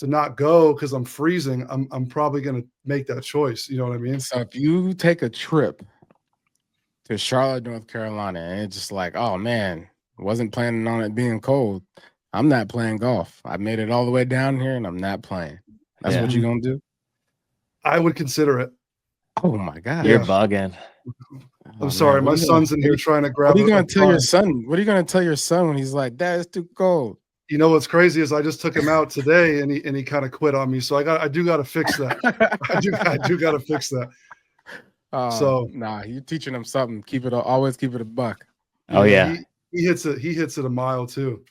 not go because I'm freezing, I'm probably gonna make that choice. You know what I mean? So if you take a trip to Charlotte, North Carolina, and it's just like, oh man, wasn't planning on it being cold. I'm not playing golf. I made it all the way down here, and I'm not playing. That's what you're gonna do? I would consider it. Oh my god, you're bugging. I'm sorry, my son's in here trying to grab. What are you gonna tell your son? What are you gonna tell your son when he's like, "Dad, it's too cold"? You know what's crazy is I just took him out today, and he kind of quit on me. So I do got to fix that. I do got to fix that. So you're teaching him something. Always keep it a buck. Oh yeah, he hits it a mile too.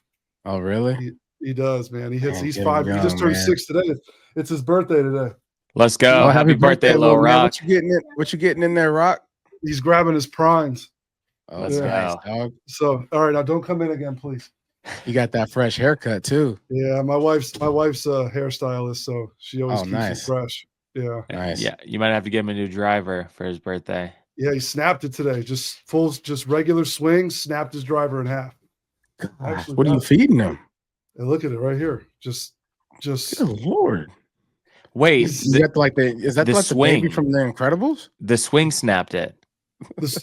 Oh really? He does, man. He's 5. He just turned 6 today. It's his birthday today. Let's go! Happy birthday, Lil Rock. What you getting in there, Rock? He's grabbing his primes. Oh, that's nice, dog. So all right, now don't come in again, please. You got that fresh haircut too. Yeah, my wife's a hairstylist, so she always keeps it fresh. Yeah, nice. Yeah, you might have to give him a new driver for his birthday. Yeah, he snapped it today. Just regular swing. Snapped his driver in half. What are you feeding him? And look at it right here. Just. Good Lord. Wait, is that like the baby from The Incredibles? The swing snapped it.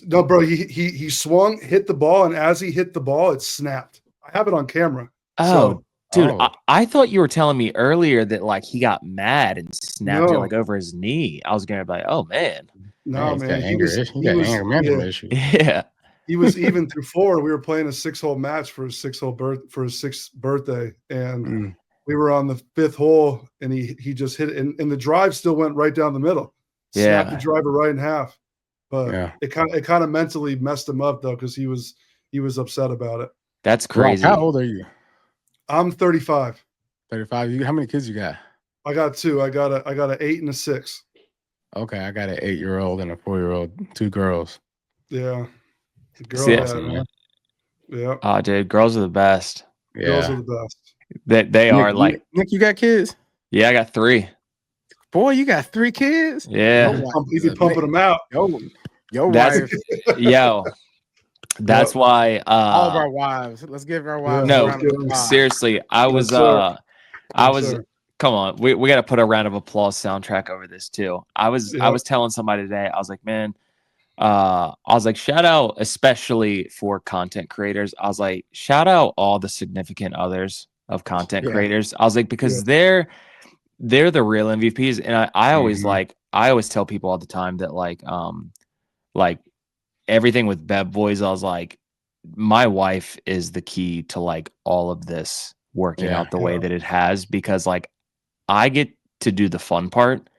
No, bro. He swung, hit the ball, and as he hit the ball, it snapped. I have it on camera. Oh, dude, I thought you were telling me earlier that like he got mad and snapped it like over his knee. I was gonna be like, oh man. No, man. He got anger management issue. Yeah. He was even through 4. We were playing a 6-hole match for his 6th birthday, and we were on the 5th hole, and he just hit it, and the drive still went right down the middle. Snapped the driver right in half. But it kind of mentally messed him up though, because he was upset about it. That's crazy. How old are you? I'm 35. 35. How many kids you got? I got 2. I got an 8 and a 6. Okay, I got an 8-year-old and a 4-year-old. 2 girls. Yeah. Man. Yeah. Oh, dude, girls are the best. Yeah. Girls are the best. They are like. Nick, you got kids? Yeah, I got 3. Boy, you got 3 kids? Yeah. You be pumping them out. Yo, wife. Yo. That's why all of our wives. Let's give our wives. No, seriously. I was come on, we got to put a round of applause soundtrack over this too. I was telling somebody today, I was like, man, I was like, shout out, especially for content creators. I was like, shout out all the significant others of content creators. I was like, because they're the real MVPs. And I always I always tell people all the time that like everything with Bev Boys, I was like, my wife is the key to like all of this working out the way that it has, because like I get to do the fun part,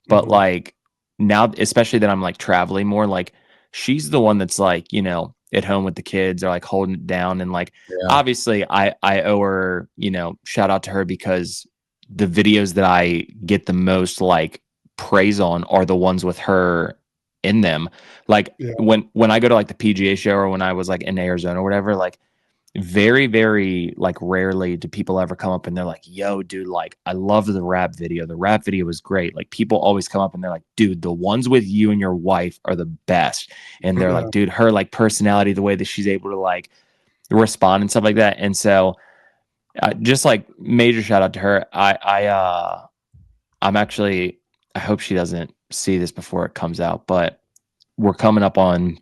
but like now, especially that I'm like traveling more, like she's the one that's like, you know, at home with the kids or like holding it down. And like, obviously I owe her, you know, shout out to her, because the videos that I get the most like praise on are the ones with her in them. Like when I go to like the PGA show, or when I was like in Arizona or whatever, like very, very like rarely do people ever come up and they're like, yo, dude, like I love the rap video. The rap video was great. Like people always come up and they're like, dude, the ones with you and your wife are the best. And they're like, dude, her like personality, the way that she's able to like respond and stuff like that. And so just like major shout out to her. I'm actually, I hope she doesn't see this before it comes out, but we're coming up on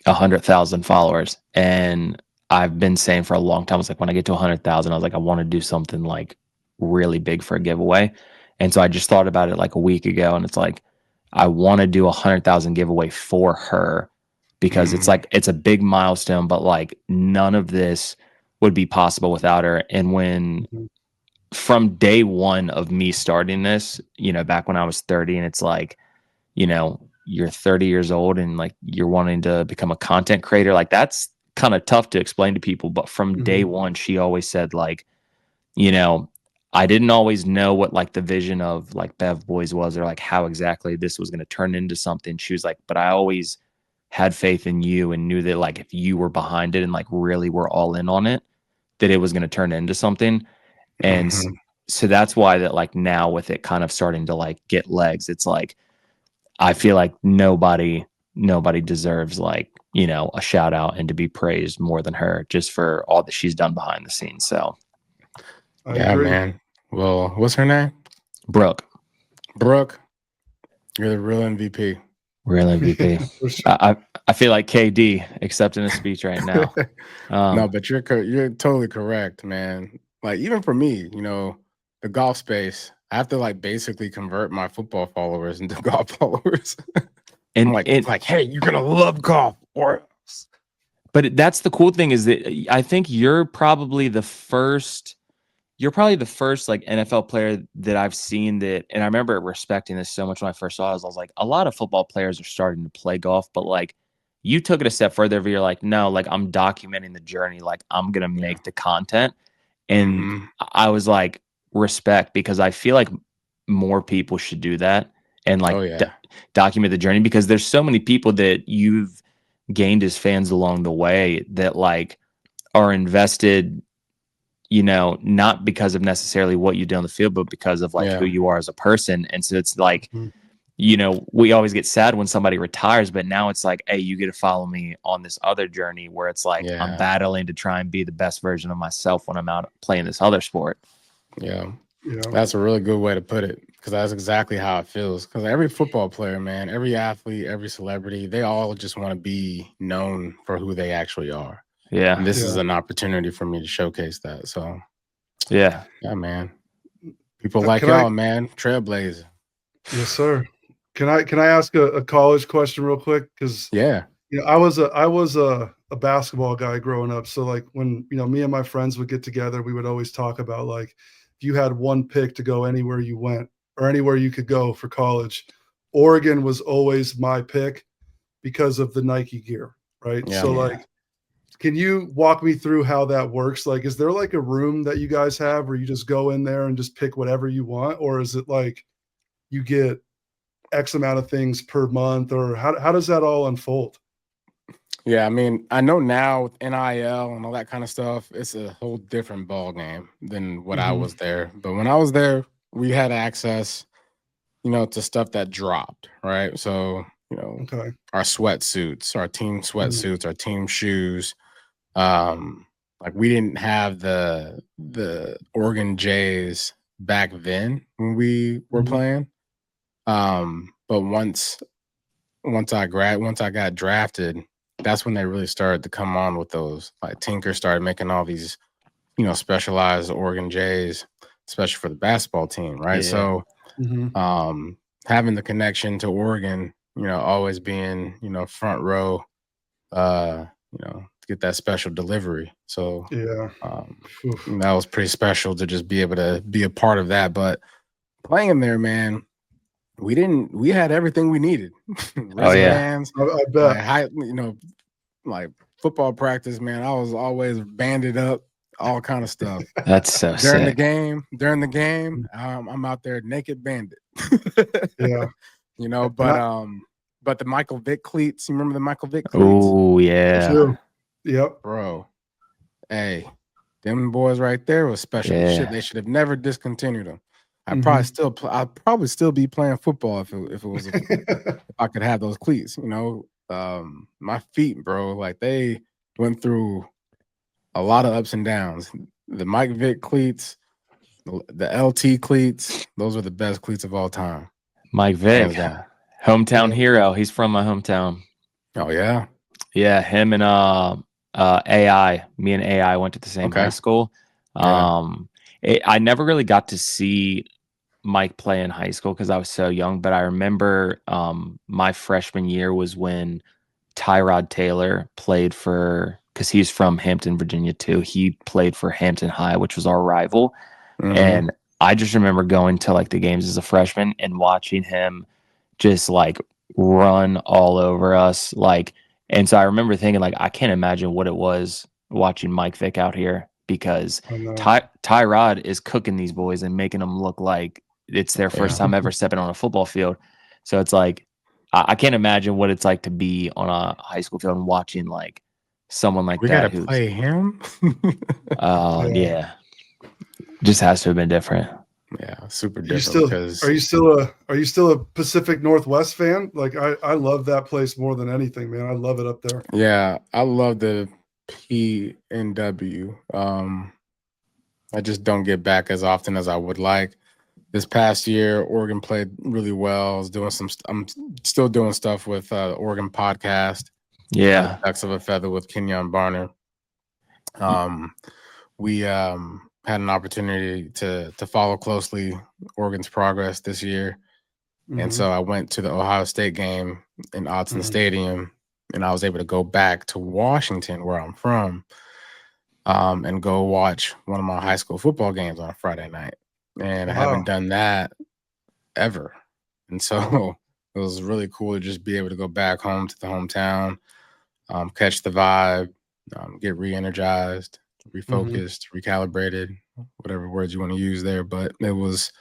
100,000 followers, and I've been saying for a long time, I was like, when I get to 100,000, I was like, I want to do something like really big for a giveaway. And so I just thought about it like a week ago, and it's like, I want to do 100,000 giveaway for her, because it's like, it's a big milestone, but like none of this would be possible without her. And when from day one of me starting this, you know, back when I was 30, and it's like, you know, you're 30 years old and like you're wanting to become a content creator, like that's kind of tough to explain to people. But from day one, she always said like, you know, I didn't always know what like the vision of like Bev Boys was, or like how exactly this was going to turn into something. She was like, but I always had faith in you and knew that like if you were behind it and like really were all in on it, that it was going to turn into something. And so that's why that like now with it kind of starting to like get legs, it's like, I feel like nobody deserves like, you know, a shout out and to be praised more than her, just for all that she's done behind the scenes. So I agree. Man. Well, what's her name? Brooke, you're the real MVP. Real MVP. I feel like KD accepting a speech right now. No, but you're totally correct, man. Like even for me, you know, the golf space, I have to like basically convert my football followers into golf followers. And I'm like, hey, you're gonna love golf, or. But that's the cool thing, is that I think you're probably the first like NFL player that I've seen that, and I remember respecting this so much when I first saw it. I was like, a lot of football players are starting to play golf, but like you took it a step further where you're like, no, like I'm documenting the journey, like I'm gonna make the content. And I was like, respect, because I feel like more people should do that and like document the journey, because there's so many people that you've gained as fans along the way that like are invested, you know, not because of necessarily what you do on the field, but because of like who you are as a person. And so it's like, you know, we always get sad when somebody retires, but now it's like, hey, you get to follow me on this other journey where it's like I'm battling to try and be the best version of myself when I'm out playing this other sport. Yeah. That's a really good way to put it, because that's exactly how it feels. Because every football player, man, every athlete, every celebrity, they all just want to be known for who they actually are. Yeah. And this is an opportunity for me to showcase that. So, yeah, man. People like y'all, man. Trailblazer. Yes, sir. Can I ask a college question real quick? Because you know, I was a basketball guy growing up. So like when, you know, me and my friends would get together, we would always talk about like, if you had one pick to go anywhere you went or anywhere you could go for college, Oregon was always my pick because of the Nike gear, right? Like, can you walk me through how that works? Like, is there like a room that you guys have where you just go in there and just pick whatever you want? Or is it like you get X amount of things per month, or how does that all unfold? Yeah, I mean, I know now with NIL and all that kind of stuff, it's a whole different ball game than what I was there. But when I was there, we had access, you know, to stuff that dropped, right? So, you know, our sweatsuits, our team sweatsuits, our team shoes. Like we didn't have the Oregon Jays back then when we were playing. But once I got drafted, that's when they really started to come on with those. Like Tinker started making all these, specialized Oregon Jays, especially for the basketball team, right? Yeah. So, having the connection to Oregon, always being, front row, to get that special delivery. So Yeah. that was pretty special to just be able to be a part of that. But playing in there, man, we had everything we needed. Wristbands, I bet. Like football practice, man. I was always banded up, all kind of stuff. That's so during sick. the game, I'm out there naked banded. Yeah. But the Michael Vick cleats, you remember the Michael Vick cleats? Oh yeah. Yep. Bro. Hey, them boys right there was special shit. They should have never discontinued them. I'd probably still be playing football if it was if I could have those cleats, my feet, bro, like they went through a lot of ups and downs. The Mike Vick cleats, the LT cleats, those are the best cleats of all time. Mike Vick, hometown hero. He's from my hometown. Oh yeah. Yeah, him and AI. Me and AI went to the same high school. I never really got to see Mike play in high school because I was so young, but I remember my freshman year was when Tyrod Taylor played because he's from Hampton, Virginia too. He played for Hampton High, which was our rival. And I just remember going to like the games as a freshman and watching him just like run all over us. And so I remember thinking like, I can't imagine what it was watching Mike Vick out here, because Tyrod is cooking these boys and making them look like it's their first time ever stepping on a football field. So it's like, I can't imagine what it's like to be on a high school field and watching like someone like that. We gotta play him. Yeah. Just has to have been different. Yeah, super different. Are you still a Pacific Northwest fan? Like I love that place more than anything, man. I love it up there. Yeah, I love the PNW. I just don't get back as often as I would like. This past year, Oregon played really well. I'm still doing stuff with Oregon podcast. Yeah, Ducks of a Feather with Kenyon Barner. We had an opportunity to follow closely Oregon's progress this year, and so I went to the Ohio State game in Autzen Stadium, and I was able to go back to Washington, where I'm from, and go watch one of my high school football games on a Friday night. And I haven't done that ever. And so it was really cool to just be able to go back home to the hometown, catch the vibe, get re-energized, refocused, recalibrated, whatever words you want to use there. But it was,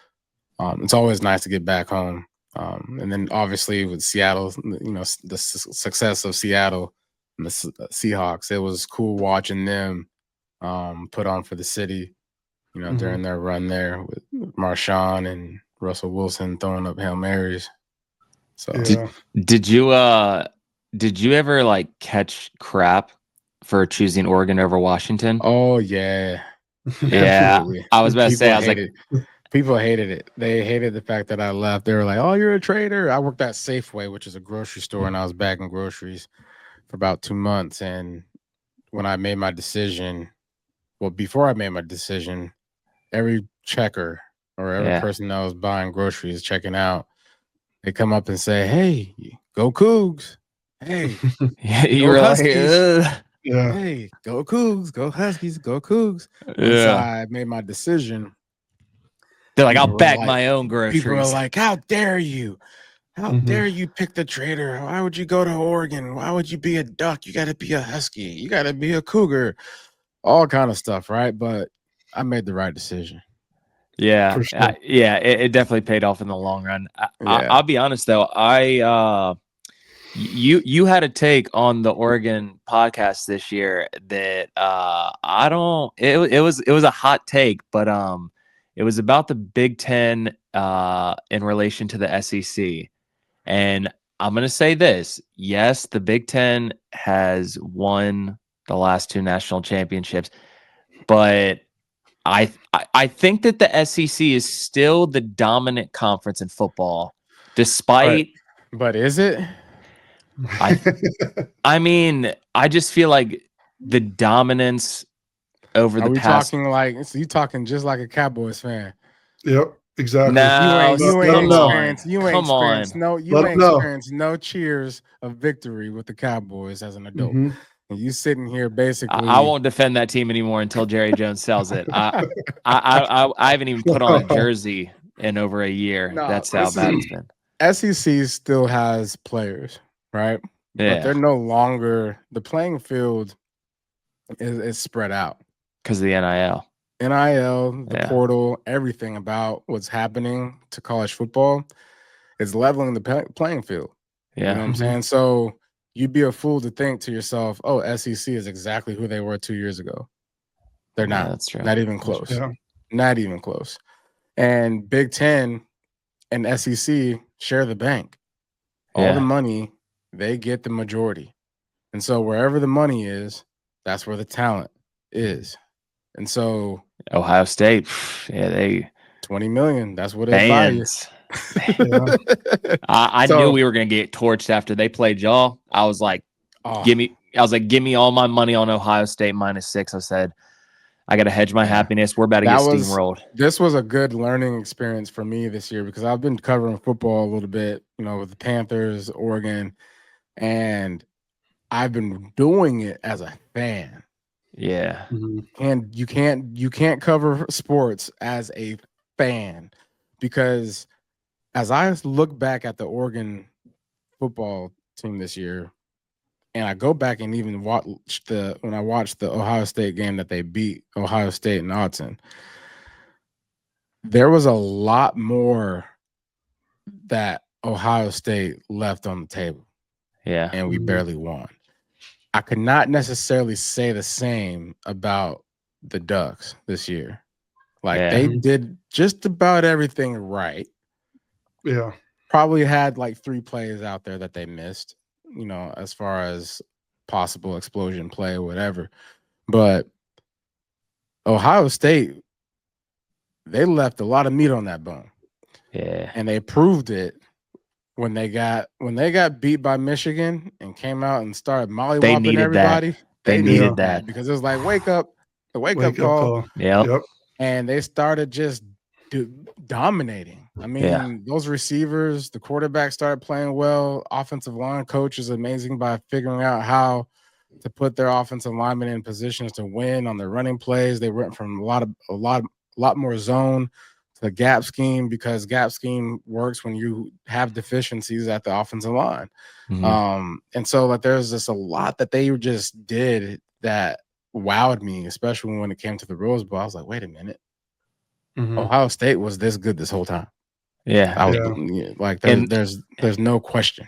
it's always nice to get back home. And then obviously with Seattle, the success of Seattle and the Seahawks, it was cool watching them put on for the city, during their run there with Marshawn and Russell Wilson throwing up Hail Marys. So did you ever like catch crap for choosing Oregon over Washington? Oh yeah. Yeah. I was about to say, people hated it. They hated the fact that I left. They were like, "Oh, you're a traitor." I worked at Safeway, which is a grocery store, and I was bagging groceries for about 2 months. And when I made my decision, before I made my decision, every checker or every person that was buying groceries, checking out, they come up and say, "Hey, go Cougs! Hey, you were Huskies. Like, hey, go Cougs! Go Huskies! Go Cougs!" Once I made my decision, they're like, "I'll bag my own groceries." People are like, "How dare you? How dare you pick the traitor? Why would you go to Oregon? Why would you be a Duck? You got to be a Husky. You got to be a Cougar." All kind of stuff, right? But I made the right decision. Yeah, sure. It definitely paid off in the long run. I'll be honest though, you had a take on the Oregon podcast this year that I don't. It was a hot take, but it was about the Big Ten in relation to the SEC, and I'm gonna say this: yes, the Big Ten has won the last 2 national championships, but I think that the SEC is still the dominant conference in football, despite. But is it? I mean, I just feel like the dominance over the past. Talking like so you talking just like a Cowboys fan? Yep, exactly. No, you ain't experienced no cheers of victory with the Cowboys as an adult. Mm-hmm. And you sitting here basically. I won't defend that team anymore until Jerry Jones sells it. I haven't even put on a jersey in over a year. That's how bad it's been. SEC still has players, right? Yeah. But they're no longer, the playing field is spread out. Because of the NIL. The portal, everything about what's happening to college football is leveling the playing field. Yeah. You know what I'm saying? So you'd be a fool to think to yourself, oh, SEC is exactly who they were 2 years ago. They're not. Yeah, that's true. Not even close. Yeah. Not even close. And Big Ten and SEC share the bank. All the money, they get the majority. And so wherever the money is, that's where the talent is. And so Ohio State, they 20 million. That's what they buy you. I knew we were gonna get torched after they played y'all. I was like, give me all my money on Ohio State -6. I said, I gotta hedge my happiness. We're about to get steamrolled. This was a good learning experience for me this year because I've been covering football a little bit, with the Panthers, Oregon, and I've been doing it as a fan. Yeah. And you can't cover sports as a fan because as I look back at the Oregon football team this year, and I go back and even when I watched the Ohio State game that they beat Ohio State in Autzen, there was a lot more that Ohio State left on the table. Yeah. And we barely won. I could not necessarily say the same about the Ducks this year. Like they did just about everything right. Yeah. Probably had like 3 plays out there that they missed, as far as possible explosion play or whatever. But Ohio State, they left a lot of meat on that bone. Yeah. And they proved it when they got beat by Michigan and came out and started mollywopping everybody. They needed that because it was like wake up call. Yep. And they started just dominating. I mean, those receivers, the quarterback started playing well. Offensive line coach is amazing by figuring out how to put their offensive linemen in positions to win on their running plays. They went from a lot more zone to gap scheme because gap scheme works when you have deficiencies at the offensive line. And so like there's just a lot that they just did that wowed me, especially when it came to the Rose Bowl. I was like, wait a minute. Ohio State was this good this whole time. Like there's no question.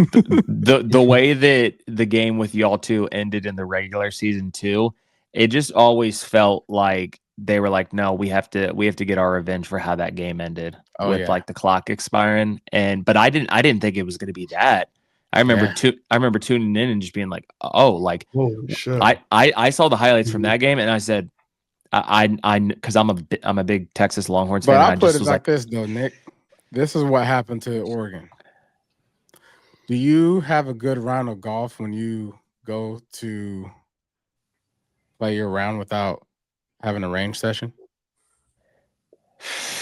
the way that the game with y'all two ended in the regular season too, it just always felt like they were like, no, we have to get our revenge for how that game ended like the clock expiring. But I didn't think it was going to be that. I remember tuning in and just being like, oh, like holy shit. I saw the highlights from that game and I said, because I'm a big Texas Longhorns fan. But I put it like this though, Nick. This is what happened to Oregon. Do you have a good round of golf when you go to play your round without having a range session?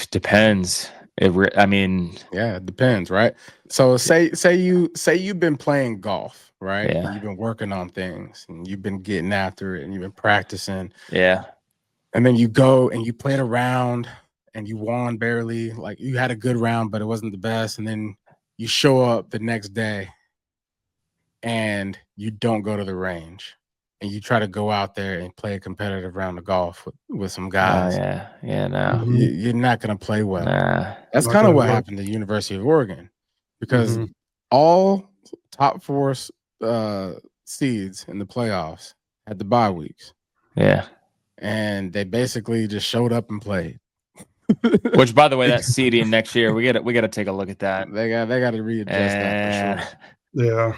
Depends. It depends, right? So say you've been playing golf, right? Yeah. And you've been working on things and you've been getting after it and you've been practicing. Yeah. And then you go and you played a round and you won barely. Like you had a good round, but it wasn't the best. And then you show up the next day and you don't go to the range and you try to go out there and play a competitive round of golf with some guys. No. You're not going to play well. Nah. That's kind of what happened to the University of Oregon because all top 4 seeds in the playoffs had the bye weeks. Yeah. And they basically just showed up and played. Which, by the way, that seeding next year, we got to take a look at that. They got to readjust that for sure.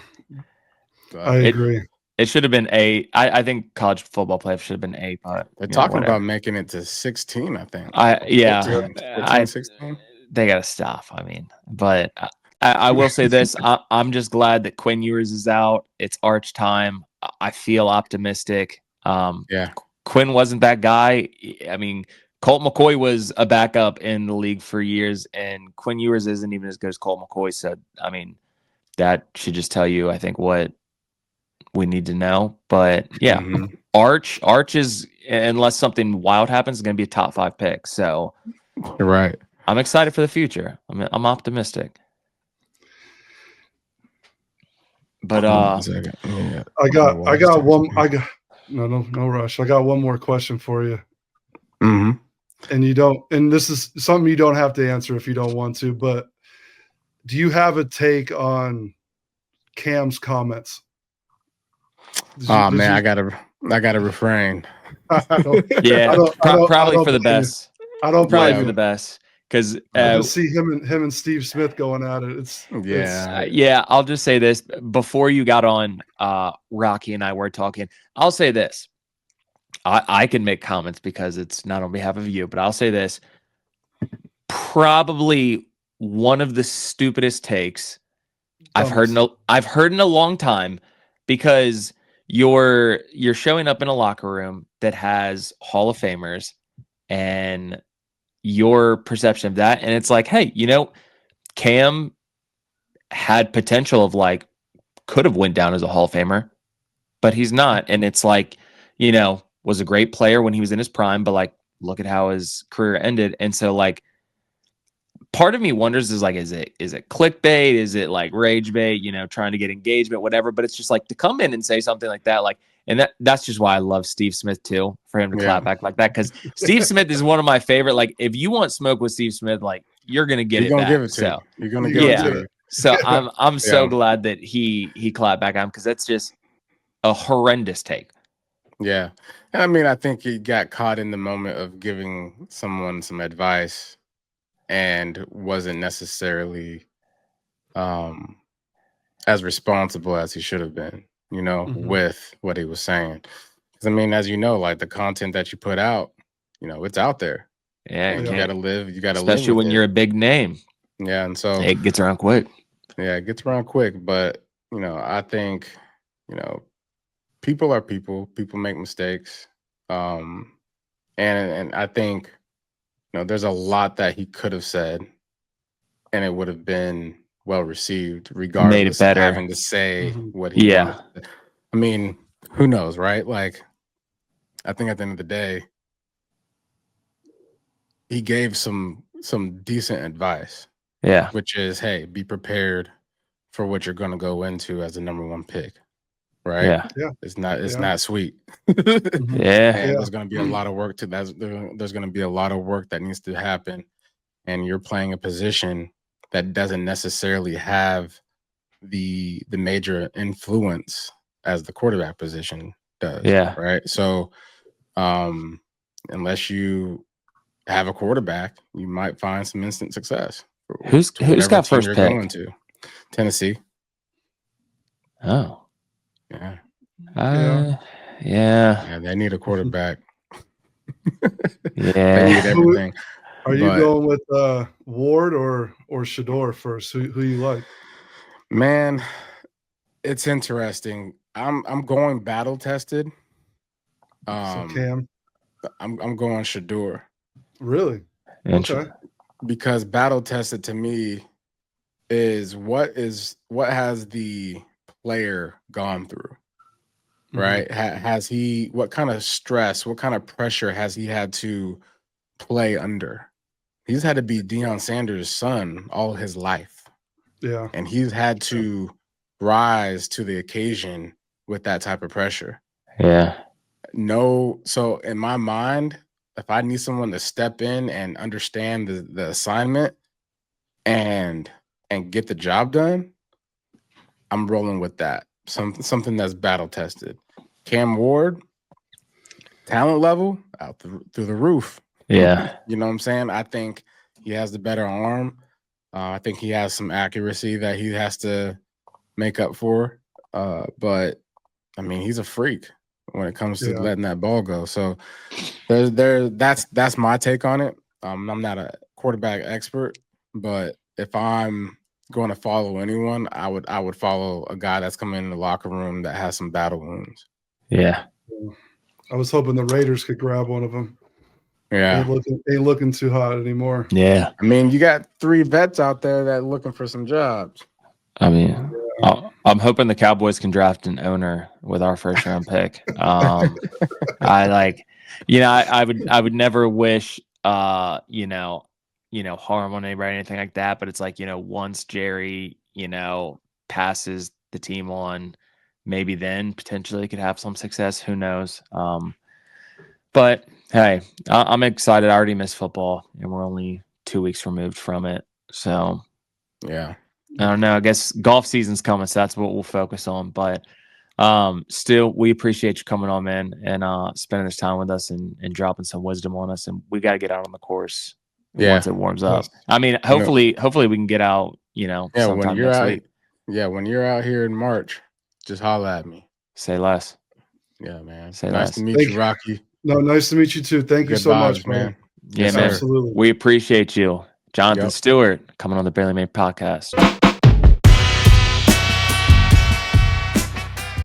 Yeah, I agree. It should have been A. I think college football playoff should have been A, but they're talking about making it to 16, I think. 14, 16. They got to stop. I mean, but I will say this. I'm just glad that Quinn Ewers is out. It's Arch time. I feel optimistic. Quinn wasn't that guy. I mean, Colt McCoy was a backup in the league for years, and Quinn Ewers isn't even as good as Colt McCoy. So, I mean, that should just tell you, I think, what we need to know. But yeah, Arch is, unless something wild happens, is going to be a top 5 pick. So, right. I'm excited for the future. I'm optimistic. But I got no rush. I got one more question for you. And you don't, and this is something you don't have to answer if you don't want to, but do you have a take on Cam's comments? I gotta refrain. Probably for the best. I don't probably for the best, because I just see him and Steve Smith going at it. It's I'll just say this before you got on. Rocky and I were talking. I'll say this. I can make comments because it's not on behalf of you, but I'll say this. Probably one of the stupidest takes I've heard in a long time, because you're showing up in a locker room that has Hall of Famers and your perception of that, and it's like, hey, Cam had potential of could have went down as a Hall of Famer, but he's not, and it's like, was a great player when he was in his prime, but look at how his career ended. And so part of me wonders is it clickbait? Is it rage bait, trying to get engagement, whatever? But it's just to come in and say something like that, and that's just why I love Steve Smith too, for him to clap back like that. Because Steve Smith is one of my favorite. If you want smoke with Steve Smith, you're gonna get it back. Give it to you're gonna give it to you. So I'm so glad that he clapped back on, because that's just a horrendous take. Yeah. I mean, I think he got caught in the moment of giving someone some advice and wasn't necessarily as responsible as he should have been, with what he was saying. Because I mean, as you know, the content that you put out, it's out there. Yeah, you gotta live. You gotta especially live when you're a big name. Yeah, and so it gets around quick. Yeah, it gets around quick. But I think people are people. People make mistakes, and I think there's a lot that he could have said, and it would have been well received, regardless Made it better. of having to say what he wanted. I mean, who knows, right? I think at the end of the day, he gave some decent advice. Yeah, which is, hey, be prepared for what you're going to go into as the #1 pick, right? Yeah. It's not sweet. And there's going to be a lot of work there's going to be a lot of work that needs to happen, and you're playing a position that doesn't necessarily have the major influence as the quarterback position does. Yeah. Right. So unless you have a quarterback, you might find some instant success. Who's got first pick? Going to Tennessee. Oh, yeah. They need a quarterback. They need everything. Are you going with Ward or Shador first? Who you like? Man, it's interesting. I'm going battle tested. So Cam, I'm going Shador. Really? Okay. Because battle tested to me is what has the player gone through, right? Has he, what kind of stress, what kind of pressure has he had to play under? He's had to be Deion Sanders' son all his life. Yeah. And he's had to rise to the occasion with that type of pressure. Yeah. No, so in my mind, if I need someone to step in and understand the assignment and get the job done, I'm rolling with that. Something that's battle tested. Cam Ward, talent level out through the roof. Yeah. You know what I'm saying? I think he has the better arm. I think he has some accuracy that he has to make up for. But I mean, he's a freak when it comes to letting that ball go. So that's my take on it. I'm not a quarterback expert, but if I'm going to follow anyone, I would follow a guy that's coming in the locker room that has some battle wounds. Yeah. I was hoping the Raiders could grab one of them. Yeah. Ain't looking too hot anymore. Yeah. I mean, you got 3 vets out there that looking for some jobs. I mean, I'm hoping the Cowboys can draft an owner with our first round pick. I would never wish, harm on anybody or anything like that. But it's like, once Jerry, passes the team on, maybe then potentially could have some success. Who knows? But hey, I'm excited. I already miss football, and we're only 2 weeks removed from it. So yeah. I don't know. I guess golf season's coming, so that's what we'll focus on. But still, we appreciate you coming on, man, and spending this time with us and dropping some wisdom on us. And we got to get out on the course once it warms up. I mean, hopefully we can get out, sometime next week. Yeah, when you're out here in March, just holla at me. Say less. Yeah, man. Say nice less. to meet you, Rocky. No, nice to meet you too. Thank you so much, man. Yeah, yes, man. Absolutely. We appreciate you. Jonathan Stewart coming on the Barely Made podcast.